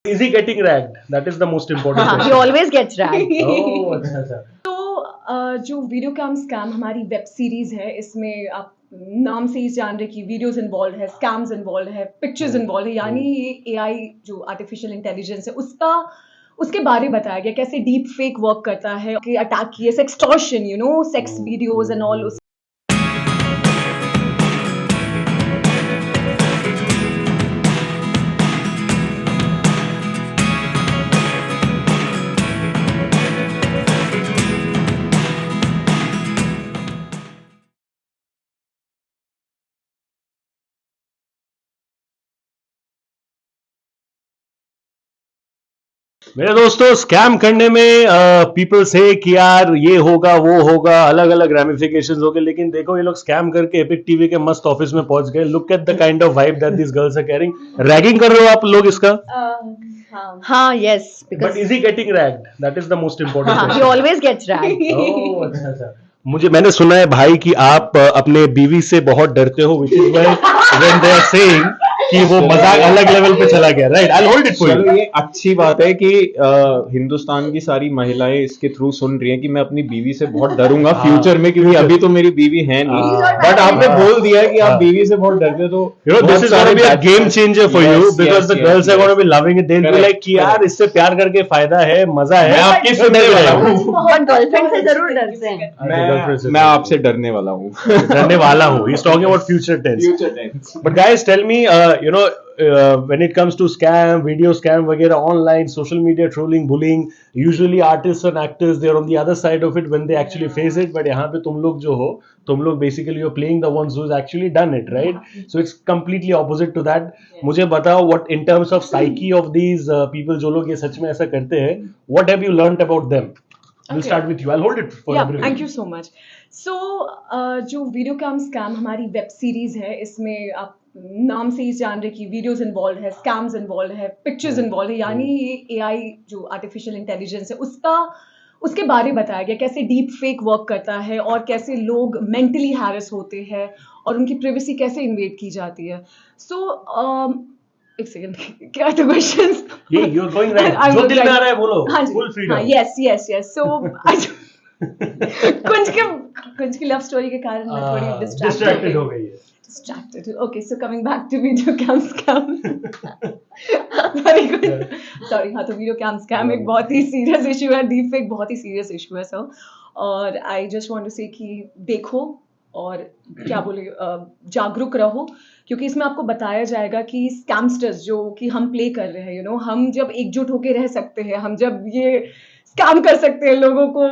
Is he getting ragged? That is the most important He question. always gets ragged. Oh, अच्छा अच्छा. जो video cam scam हमारी web series है, इसमें आप नाम से ही जान रहे कि वीडियोस इन्वॉल्व है, स्कैम्स इन्वॉल्व है, पिक्चर्स इन्वॉल्व है, यानी ये एआई जो आर्टिफिशियल इंटेलिजेंस है उसके बारे में बताया गया, कैसे डीप फेक वर्क करता है, अटैक किए, sextortion, sex videos and all. मेरे दोस्तों, स्कैम करने में पीपल से कि यार ये होगा वो होगा, अलग अलग रैमिफिकेशंस हो गए, लेकिन देखो ये लोग स्कैम करके एपिक टीवी के मस्त ऑफिस में पहुंच गए. Look at the kind of vibe that this girls are carrying. Ragging कर रहे हो आप लोग इसका? हाँ, yes, but because is he getting ragged? That is the most important he question. always gets ragged. Oh, अच्छा अच्छा. मैंने सुना है भाई कि आप अपने बीवी से बहुत डरते हो, which is why when they are saying कि वो मजाक अलग लेवल पे चला गया, right? I hold it for चलो यू. ये अच्छी बात है कि हिंदुस्तान की सारी महिलाएं इसके थ्रू सुन रही हैं कि मैं अपनी बीवी से बहुत डरूंगा फ्यूचर में, क्योंकि अभी तो मेरी बीवी है नहीं. बट आपने बोल दिया है कि आप बीवी से बहुत डरते हो, तो You know, this is going to be a game changer for you Yes, because yes, the yes, girls are yes. going to be loving it. They'll be Correct, like कि यार correct. इससे प्यार करके फायदा है, मजा है. मैं आपकी सुनने वाला हूँ. But girlfriend से जरूर डरते हैं. मैं आपसे डरने वाला हूँ. डरने वाला हूँ. He's talking about future tense. Future tense. But guys, tell me, when it comes to scam, video scam वगैरह online, social media trolling, bullying, usually artists and actors, they're on the other side of it when they actually face it. But यहाँ पे तुम लोग जो हो, तुम लोग basically you're playing the ones who's actually done it, right? So it's completely opposite to that. मुझे बताओ, what in terms of psyche of these people जो लोग ये सच में ऐसा करते हैं, what have you learnt about them? We'll Okay. start with you. I'll hold it for everyone. Thank you so much. So जो वीडियो कैम स्कैम हमारी web series है, इसमें आप नाम से ही जान रहे कि वीडियोस इन्वॉल्व है, स्कैम्स इन्वॉल्व है, पिक्चर्स इन्वॉल्व है, यानी ये एआई जो आर्टिफिशियल इंटेलिजेंस है उसके बारे में बताया गया, कैसे डीप फेक वर्क करता है और कैसे लोग मेंटली हैरेस होते हैं और उनकी प्राइवेसी कैसे इन्वेड की जाती है. सो एक सेकंड, क्या था क्वेश्चंस? ये you're going right. I'm जो going दिल में right. आ रहा है बोलो. हाँ जी, Full freedom. हाँ, yes. So कुंज की लव स्टोरी के कारण मैं थोड़ी distracted हो गई है. distracted. Okay, so coming back to video cam scam. Very good. Sorry, हाँ, तो video cam scam एक बहुत ही serious issue है, deepfake बहुत ही serious issue है सर. और I just want to say कि देखो और क्या बोले, जागरूक रहो, क्योंकि इसमें आपको बताया जाएगा कि स्कैमस्टर्स जो कि हम प्ले कर रहे हैं, हम जब एकजुट होकर रह सकते हैं, हम जब ये स्कैम कर सकते हैं, लोगों को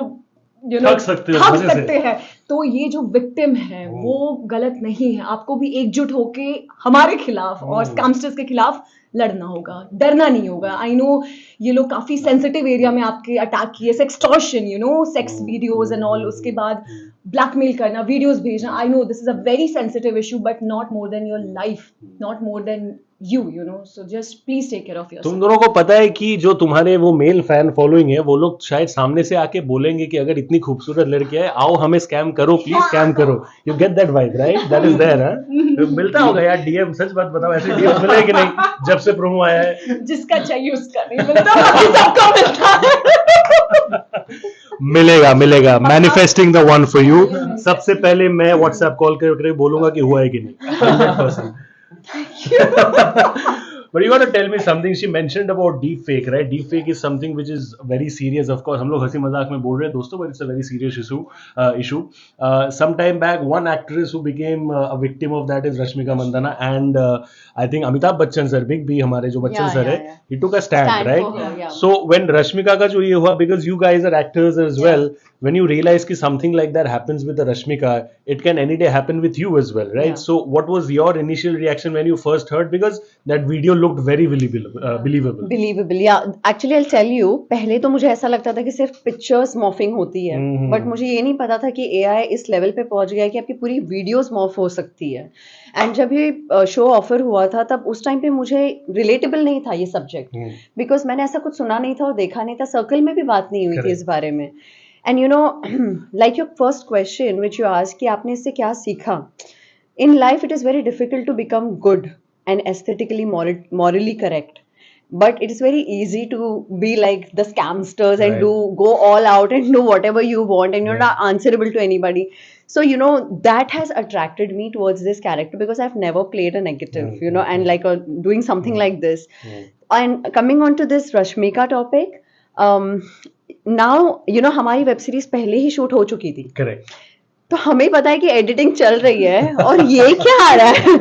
ठग सकते हैं, तो ये जो विक्टिम है वो गलत नहीं है. आपको भी एकजुट होके हमारे खिलाफ और स्कैमस्टर्स के खिलाफ लड़ना होगा, डरना नहीं होगा. आई नो ये लोग काफी सेंसिटिव एरिया में आपके अटैक किए, sextortion, sex videos and all, उसके बाद ब्लैकमेल करना, वीडियोस भेजना. I know this is a very sensitive issue, but not more than your life, not more than you know, so just please take care of yourself. तुम दोनों को पता है कि जो तुम्हारे वो मेल फैन फॉलोइंग है, वो लोग शायद सामने से आके बोलेंगे कि अगर इतनी खूबसूरत लड़की है, आओ हमें स्कैम करो, प्लीज स्कैम करो. You get that vibe, right? That is there. मिलता होगा यार डीएम. सच बात बताओ, ऐसे डीएम मिले कि नहीं जब से प्रोमो आया है? जिसका चाहिए उसका नहीं मिलता, बाकी सबको मिलता है. मिलेगा. Manifesting the one for you. सबसे पहले मैं व्हाट्सएप कॉल करके बोलूंगा कि हुआ है कि नहीं. 100%. But you want to tell me something. She mentioned about deep fake, right? Deep fake is something which is very serious. Of course, हम लोग हंसी मजाक में बोल रहे हैं दोस्तों, but it's a very serious issue. Some time back, one actress who became a victim of that is Rashmika Mandanna, and I think Amitabh Bachchan sir, Big B हमारे जो बच्चन सर है, he took a stand, right? for her, yeah. So when Rashmika का जो ये हुआ, because you guys are actors as well, when you realize कि something like that happens with the Rashmika, it can any day happen with you as well, right? Yeah. So what was your initial reaction when you first heard, because that video looked very believable. Believable, yeah. Actually, I'll tell you, पहले तो मुझे ऐसा लगता था कि सिर्फ pictures morphing होती है, बट मुझे ये नहीं पता था कि एआई इस लेवल पे पहुंच गया है कि आपकी पूरी वीडियोस मॉर्फ हो सकती है. एंड जब ये शो ऑफर हुआ था, तब उस टाइम पे मुझे रिलेटेबल नहीं था ये सब्जेक्ट, बिकॉज मैंने ऐसा कुछ सुना नहीं था और देखा नहीं था, सर्कल में भी बात नहीं हुई थी इस बारे में. And you know, like your first question which you asked कि आपने इससे क्या सीखा. In life it is very difficult to become good and aesthetically morally correct. but it is very easy to be like the scamsters and Right. go all out and do whatever you want, and you're Yeah. not answerable to anybody. So that has attracted me towards this character, because I've never played a negative, and like doing something like this. And coming on to this Rashmika topic, um, now हमारी web series पहले ही shoot हो चुकी थी, Correct. तो हमें पता है कि एडिटिंग चल रही है और ये क्या आ रहा है.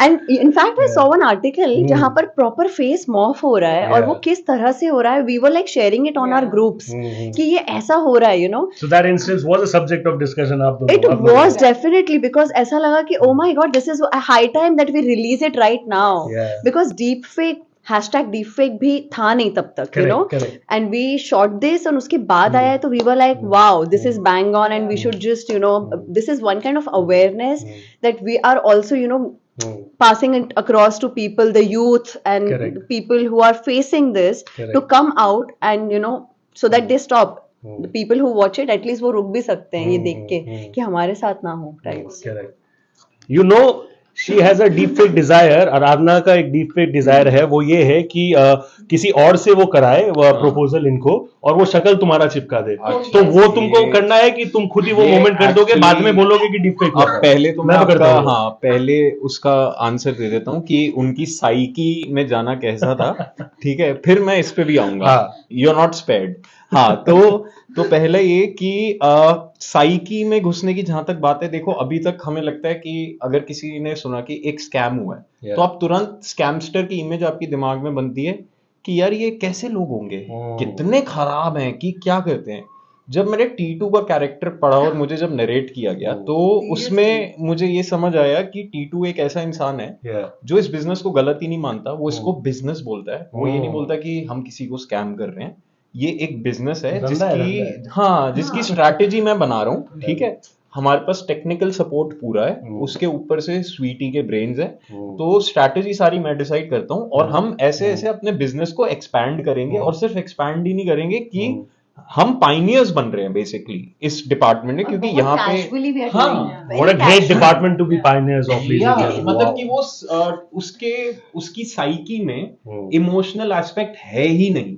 And in fact I saw one article जहां पर प्रॉपर फेस मॉफ हो रहा है, और वो Yeah. किस तरह से हो रहा है. We were like sharing it on our groups कि ये ऐसा हो रहा है, So that instance was a subject of discussion. आप दोनों. It आप लोगों was ने. definitely, because ऐसा लगा कि oh my god, this is a high time that we release it right now. Yeah. Because deepfake #deepfake भी था नहीं तब तक, Correct, correct. and we shot this, और उसके बाद आया तो we were like wow, this is bang on, and we should just this is one kind of awareness that we are also passing it across to people, the youth and Correct. people who are facing this, Correct. to come out and so that they stop. The people who watch it, at least वो रुक भी सकते हैं ये देख के कि हमारे साथ ना हो. Right. Correct. She has a deepfake desire. आराधना का एक deepfake desire है, वो ये है कि किसी और से वो कराए वो प्रपोजल इनको, और वो शक्ल तुम्हारा चिपका दे. तो वो तुमको करना है कि तुम खुद ही वो मोमेंट कर दोगे, बाद में बोलोगे कि deepfake अब पहले तो मैं करता आपका हूँ. हाँ पहले उसका आंसर दे देता हूँ कि उनकी साइकी में जाना कैसा था. ठीक है, फिर मैं इस पे भी आऊंगा. हाँ. You are not spared. हाँ तो पहले ये कि साइकी में घुसने की जहां तक बात है, देखो अभी तक हमें लगता है कि अगर किसी ने सुना कि एक स्कैम हुआ है, Yeah. तो आप तुरंत स्कैमस्टर की इमेज आपकी दिमाग में बनती है कि यार ये कैसे लोग होंगे, कितने खराब हैं, कि क्या करते हैं. जब मैंने T2 का कैरेक्टर पढ़ा और मुझे जब नरेट किया गया, तो उसमें मुझे ये समझ आया कि T2 एक ऐसा इंसान है Yeah. जो इस बिजनेस को गलत ही नहीं मानता. वो इसको बिजनेस बोलता है. वो ये नहीं बोलता कि हम किसी को स्कैम कर रहे हैं. ये एक बिजनेस है धंधा है, जिसकी धंधा है. हाँ जिसकी स्ट्रैटेजी मैं बना रहा हूँ. ठीक है, हमारे पास टेक्निकल सपोर्ट पूरा है, उसके ऊपर से स्वीटी के ब्रेन्स है. तो स्ट्रैटेजी सारी मैं डिसाइड करता हूँ, और हम ऐसे ऐसे अपने बिजनेस को एक्सपैंड करेंगे. और सिर्फ एक्सपैंड ही नहीं करेंगे कि हम पाइनियर्स बन रहे हैं बेसिकली इस डिपार्टमेंट में, क्योंकि यहाँ पे हाँ What a great department to be pioneers of. या basically. मतलब Wow. कि वो उसकी साइकी में इमोशनल एस्पेक्ट है ही नहीं.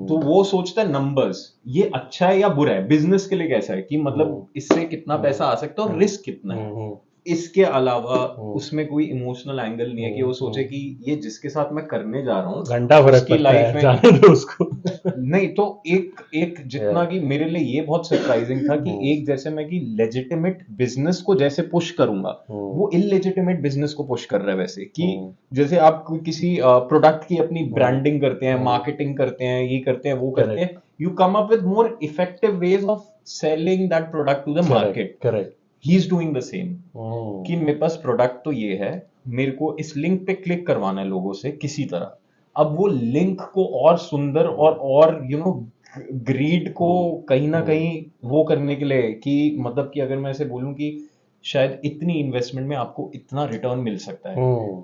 तो वो सोचता है नंबर्स, ये अच्छा है या बुरा है, बिजनेस के लिए कैसा है, कि मतलब इससे कितना पैसा आ सकता है और रिस्क कितना है. इसके अलावा उसमें कोई इमोशनल एंगल नहीं है कि वो सोचे कि ये जिसके साथ मैं करने जा रहा हूँ घंटा फर्क उसकी पड़ता है, लाइफ में जाने दो उसको. नहीं. तो एक जितना कि मेरे लिए ये बहुत सरप्राइजिंग था कि एक जैसे मैं कि लेजिटिमेट बिजनेस को जैसे पुश करूंगा, वो इलेजिटिमेट बिजनेस को पुश कर रहा है. वैसे कि जैसे आप किसी प्रोडक्ट की अपनी ब्रांडिंग करते हैं, मार्केटिंग करते हैं, ये करते हैं, वो करते हैं, you come up with more effective ways of selling that product to the market. Correct. He is doing the same. कि मेरे पास प्रोडक्ट तो ये है, मेरे को इस लिंक पे क्लिक करवाना है लोगों से किसी तरह. अब वो लिंक को और सुंदर और ग्रीड को कहीं ना कहीं वो करने के लिए कि मतलब कि अगर मैं ऐसे बोलूं कि शायद इतनी इन्वेस्टमेंट में आपको इतना रिटर्न मिल सकता है,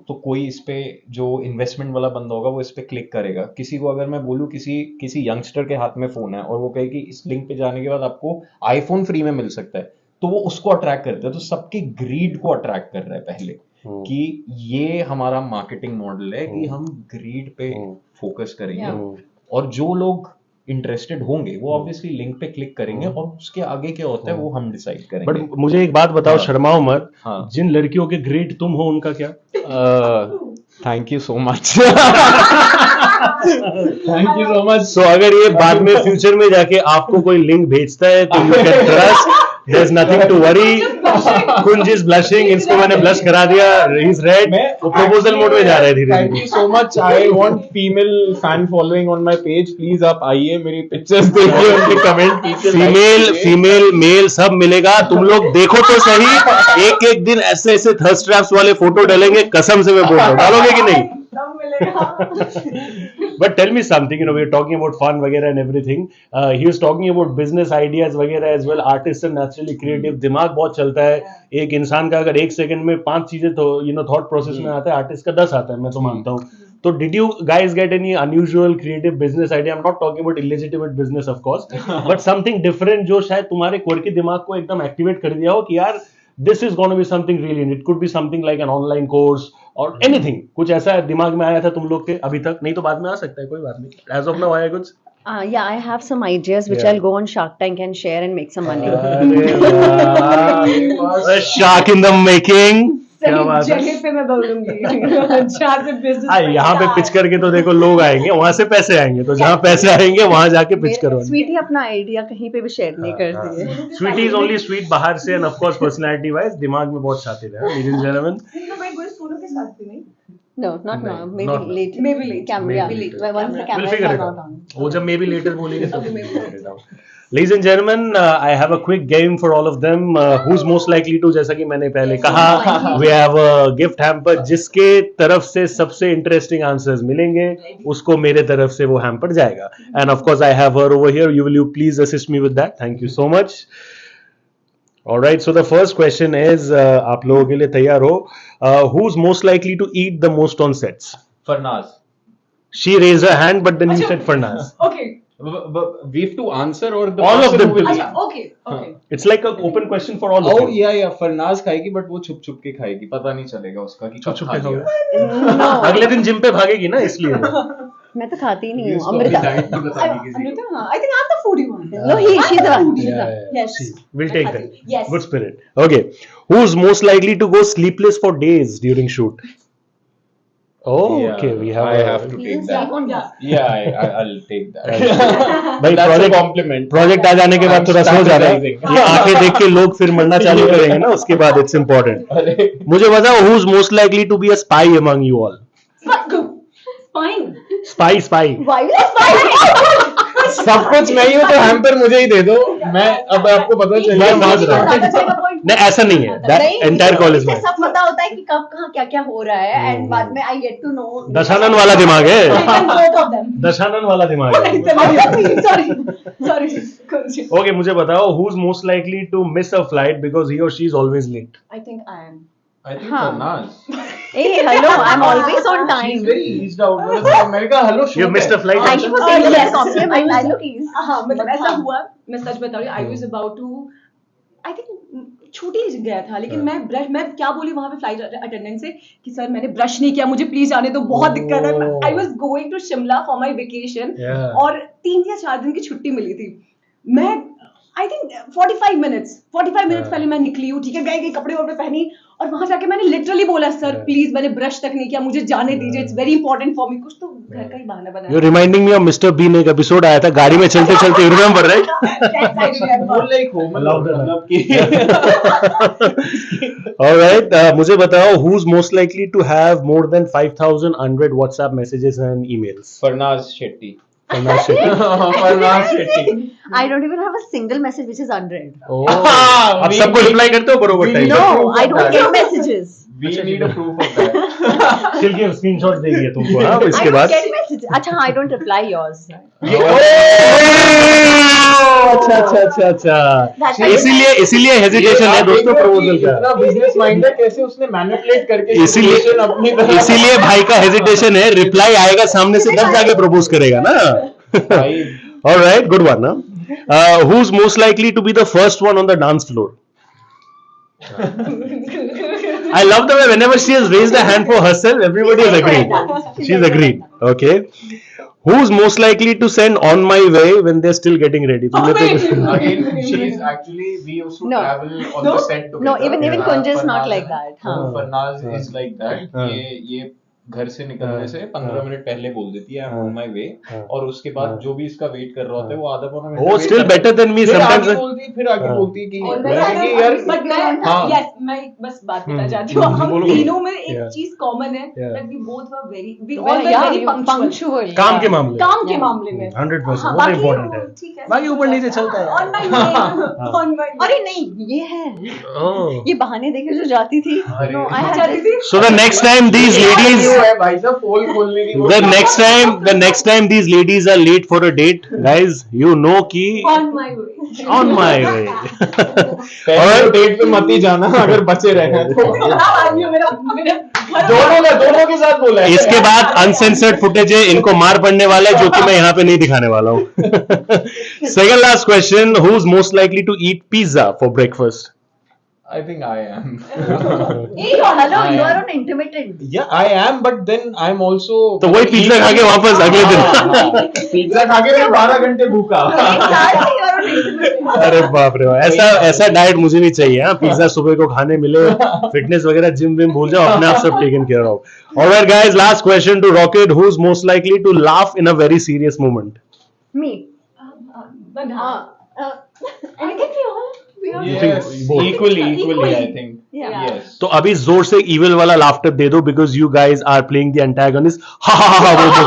तो कोई इस पे जो इन्वेस्टमेंट वाला बंदा होगा वो इस पे क्लिक करेगा. किसी को अगर मैं बोलूं किसी यंगस्टर के हाथ में फोन है और वो कहे कि इस लिंक पे जाने के बाद आपको आईफोन फ्री में मिल सकता है, तो वो उसको अट्रैक्ट करता है. तो सबकी ग्रीड को अट्रैक्ट कर रहा है पहले, कि ये हमारा मार्केटिंग मॉडल है कि हम ग्रीड पे फोकस करेंगे. और जो लोग इंटरेस्टेड होंगे वो ऑब्वियसली लिंक पे क्लिक करेंगे, और उसके आगे क्या होता है वो हम डिसाइड करेंगे. बट मुझे एक बात बताओ, शर्माओ मत. हाँ. जिन लड़कियों के ग्रेड तुम हो उनका क्या? Thank you so much. Thank you so much. So अगर ये बाद में फ्यूचर में जाके आपको कोई लिंक भेजता है तो you can trust, there is nothing to worry. Kunj is blushing, इसको मैंने ब्लश करा दिया, ही इज रेड. वो प्रपोजल मोड में जा रहे हैं धीरे thank you so much. I want female fan following on my page. Please आप आइए, मेरी पिक्चर्स देखिए, उनके कमेंट कीजिए. फीमेल मेल सब मिलेगा. तुम लोग देखो तो सही, एक दिन ऐसे ऐसे थर्स्ट ट्रैप्स वाले फोटो डालेंगे, कसम से मैं बोल रहा हूँ. डालोगे कि नहीं? But tell me something, we are talking about fun वगैरह and everything. He was talking about business ideas वगैरह as well. Artists are naturally creative. दिमाग बहुत चलता है. एक इंसान का अगर एक सेकंड में 5 चीजें तो thought process में आता है, आर्टिस्ट का 10 आता है, मैं तो मानता हूँ. तो did you guys get any unusual creative business idea? I'm not talking about illegitimate business of course, but something different जो शायद तुम्हारे quirky दिमाग को एकदम एक्टिवेट कर दिया हो कि यार this is going to be something really, it could be something like an online course or anything, कुछ ऐसा दिमाग में आया था तुम लोग के अभी तक? नहीं तो बाद में आ सकता है, कोई बात नहीं, as of now आया कुछ? Yeah, I have some ideas which Yeah. I'll go on Shark Tank and share and make some money. अरे वाह, a shark in the making, क्या सही बात है। जगह पे मैं बोलूंगी जहाँ से business हाँ, यहाँ पे पैसा पिच आए। करके तो देखो लोग आएंगे, वहां से पैसे आएंगे, तो जहाँ पैसे आएंगे वहां जाके पिच करो। स्वीटी अपना आइडिया कहीं पे भी शेयर नहीं करती है. स्वीटी इज ओनली स्वीट बाहर से, end of course personality wise दिमाग में बहुत शातिर है, लेडीज एंड जेंटलमैन। तो मैं गुड सोनू के साथ भी नहीं No, not now. Maybe not now. later. Maybe later. Camera. Maybe Yeah. later. Once the We'll camera figure is it not out. on. वो जब मे बी लेटर बोलेंगे तो Okay, maybe later. Ladies and gentlemen, I have a quick game for all of them. Who's most likely to, जैसा कि मैंने पहले कहा, we have a gift hamper, जिसके तरफ से सबसे interesting answers मिलेंगे, उसको मेरे तरफ से वो hamper जाएगा. And of course, I have her over here. Will you please assist me with that? Thank you so much. All right. So the first question is, आप लोगों के लिए तैयार हो? Who's most likely to eat the most on sets? Farnaz. She raised her hand, but then you said Farnaz. Okay. We have to answer or the All of person them. who will अच्छा, eat? okay, okay. It's like an open question for all of Oh you. yeah, Farnaz खाएगी but वो छुप छुप के खाएगी, पता नहीं चलेगा उसका कि छुप कब छुप खा के लिया। No. अगले दिन जिम पे भागेगी ना, इसलिए। मैं तो खाती ही नहीं हूँ. इसको अपनी अमृता. diet नहीं बतानी किसी को। Amrita, हाँ, I think I'm the foodie one. No, she's the one. She's the one. Yes. We'll take that. Yes. Good spirit. Okay. Who's most likely to go sleepless for days during shoot? Oh, Yeah, okay. We have. I a- have to take that. Yeah. Yeah, I'll take that. भाई That's a project compliment. Project आ जाने के बाद थोड़ा सो जा रहा है, Standardizing. ये आंखें देख के लोग फिर मरना चालू करेंगे ना, उसके बाद इट्स इम्पोर्टेंट। अरे मुझे बताओ, who's most likely to be a spy among you all? Fine. Spy. Why will I सब कुछ मैं ही हूँ तो हैम्पर मुझे ही दे दो, मैं अब आपको पता चल मैं गया समझ रहा हूँ। नहीं, ऐसा नहीं है, that entire call is mine. सब पता होता है कि कब कहाँ क्या क्या हो रहा है एंड बाद में I get to know. Dashanan वाला दिमाग है, Both of them. दशानन वाला दिमाग है। Sorry. Okay, मुझे बताओ, who's most likely to miss a flight because he or she is always late? I think I am. I think हाँ. Farnaz. Hey, hello, I'm always on She's time. very eased out. मतलब मैंने कहा hello You missed a flight. Thank you for saying yes. that compliment. I look easy. हाँ मतलब ऐसा हाँ. हुआ, मैं सच बता रही हूँ, I was about to, I think छूट ही गया था, लेकिन मैं क्या बोली वहां पे फ्लाइट अटेंडेंट से कि सर मैंने ब्रश नहीं किया, मुझे प्लीज जाने दो, बहुत दिक्कत है. Oh. I was going to Shimla for my vacation Yeah. और 3 या 4 दिन की छुट्टी मिली थी. मैं आई थिंक 45 मिनट्स पहले मैं निकली हूँ, ठीक है, गई कपड़े वपड़े पहनी और वहां जाके मैंने लिटरली बोला सर प्लीज मैंने ब्रश तक नहीं किया, मुझे जाने दीजिए, it's very important for me. कुछ तो घर का ही बहाना बनाया. You're reminding me of Mr. Bean, एक एपिसोड आया था, गाड़ी में चलते चलते, you remember, right? बोल रही हो मतलब कि All right, मुझे बताओ, who's most likely to have more than 5,000 unread WhatsApp messages and emails? Farnaz Shetty. Farnaz Shetty. Farnaz Shetty. I don't even have a single message which is unread. Oh. आप सबको रिप्लाई करते हो बरोबर time? No, I don't get messages. We need a proof of that. Chill के screenshot देंगे तुमको, हाँ, I इसके don't बाद। get messages. अच्छा, I don't reply yours. अच्छा, इसीलिए हेजिटेशन है दोस्तों प्रपोजल का। इतना बिजनेस माइंड है, कैसे उसने मैनिपुलेट करके इसीलिए situation अपनी तरफ- इसीलिए भाई का हेजिटेशन है, रिप्लाई आएगा सामने से तब जाके प्रपोज करेगा ना। भाई All right, good one. Who's most likely to be the first one on the dance floor? I love the way whenever she has raised a hand for herself, everybody has agreed. She's agreed. Okay. Who's most likely to send on my way when they're still getting ready? तुमने तो- again she's actually we used to No. travel on No. the set together. No, even Kunj is not Farnaz- like that. हाँ. Farnaz is like that. हाँ. ये घर से निकलने से 15 minute पहले बोल देती है ऑन माय वे, हाँ. और उसके बाद जो भी इसका वेट कर रहा होता है वो आधा पौना मिनट Oh, wait still करता है. better than me. फिर Sometimes आगे बोलती, फिर आगे हाँ. बोलती कि और मैं कि यार बट मैं हाँ. यस मैं एक बस बात बताना चाहती हूँ, हम बोलो, तीनों में एक Yeah. चीज कॉमन है Yeah. that we both were very we Well, all were yeah, very you punctual. काम के मामले में। काम के Yeah. मामले में 100%, हाँ, वो तो बाकी important है। ठीक है, बाकी ऊपर नीचे चलता है। on my way, on my way. अरे नहीं, ये है. Oh. ये बहाने देके जो जाती थी. अरे। No, I had जाती थी So the next time these ladies, क्यों है भाई साहब पोल खोलने की the next time these ladies are late for a date, guys, you know कि on my way. on my way. पहले डेट पे मत ही जाना अगर बचे रहना तो। खराब आदमी है मेरा दोनों के साथ बोला है। इसके बाद अनसेंसर्ड फुटेज है, इनको मार पड़ने वाला है, जो कि मैं यहाँ पे नहीं दिखाने वाला हूँ। Second last question, who's most likely to eat pizza for breakfast? I think I am. Hey, hello I you are am. On intermittent Yeah, I am, but then I'm also. तो वही पिज्जा खा के वापस अगले दिन pizza खा के मैं 12 घंटे भूखा. अरे बाप रे बाप, ऐसा ऐसा डाइट मुझे भी चाहिए. हाँ, पिज्जा सुबह को खाने मिले, फिटनेस वगैरह जिम विम भूल जाओ, अपने आप सब taken care of. Alright guys, last question to rocket. Who is most likely to laugh in a very serious moment? Me But I think we all. Yes, both. equally, I think. Yeah. Yes. तो अभी जोर से evil वाला laughter दे दो, because you guys are playing the antagonist. हा हा हा बोल दो.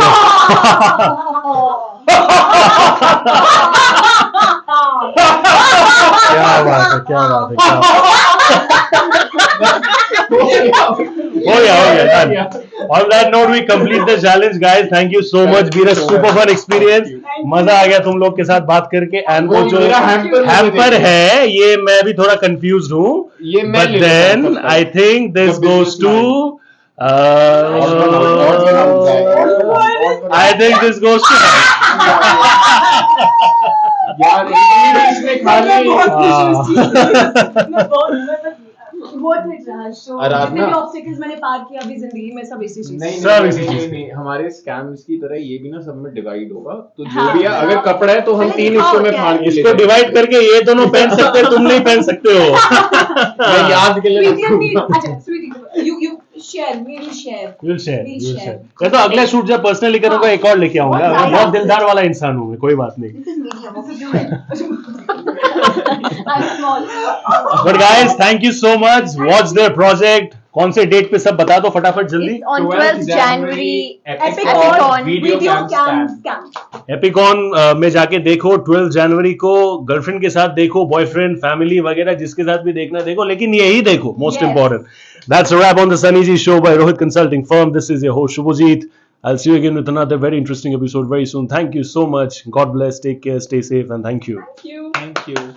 क्या बात है, क्या बात है, क्या बात है. हो गया done. On that note, we complete the challenge, guys. Thank you so much. Been a super fun experience. मजा आ गया तुम लोग के साथ बात करके. एंड वो जो मेरा hamper हैम्पर है, ये मैं भी थोड़ा कंफ्यूज हूँ. ये मैं But ले लेता then हूँ. I think this The goes to. I think this goes to. यार इसने खाली आराधना। ऑब्स्टिकल्स मैंने पार किया अभी जिंदगी में सब इसी चीज नहीं सब नहीं, इसी नहीं, चीज नहीं, नहीं, हमारे स्कैम्स की तरह ये भी ना सब में डिवाइड होगा. तो जो हाँ, भी है, अगर कपड़ा है तो हम पहले 3 दिखाओ हिस्सों में क्या फाड़ है। के ले इसको लेंगे. डिवाइड करके ये दोनों पहन सकते हैं, तुम नहीं पहन सकते हो. मैं याद के लिए Sweetie and me, रखूंगा. अच्छा sweetie, you share, we will share. We'll share, We'll we'll share. share. मैं तो अगला शूट जब पर्सनली करूंगा एक और लेके आऊंगा. मैं बहुत दिलदार वाला इंसान हूँ मैं, कोई बात नहीं. This is medium. Okay do it. I'm small. But guys, thank you so much. Watch there project. कौन से डेट पे सब बता दो फटाफट जल्दी. It's on 12th January. Epicon. Video Cam Scam. APICON में जाके देखो. 12 जनवरी को गर्लफ्रेंड के साथ देखो, बॉयफ्रेंड, फैमिली वगैरह जिसके साथ भी देखना देखो, लेकिन यही देखो. Most Yes. Important. That's a wrap on the Sunny G Show by Rohit Consulting Firm. This is your host Shubhajit. I'll see you again with another very interesting episode very soon. Thank you so much. God bless. Take care. Stay safe, and thank you. Thank you. Thank you.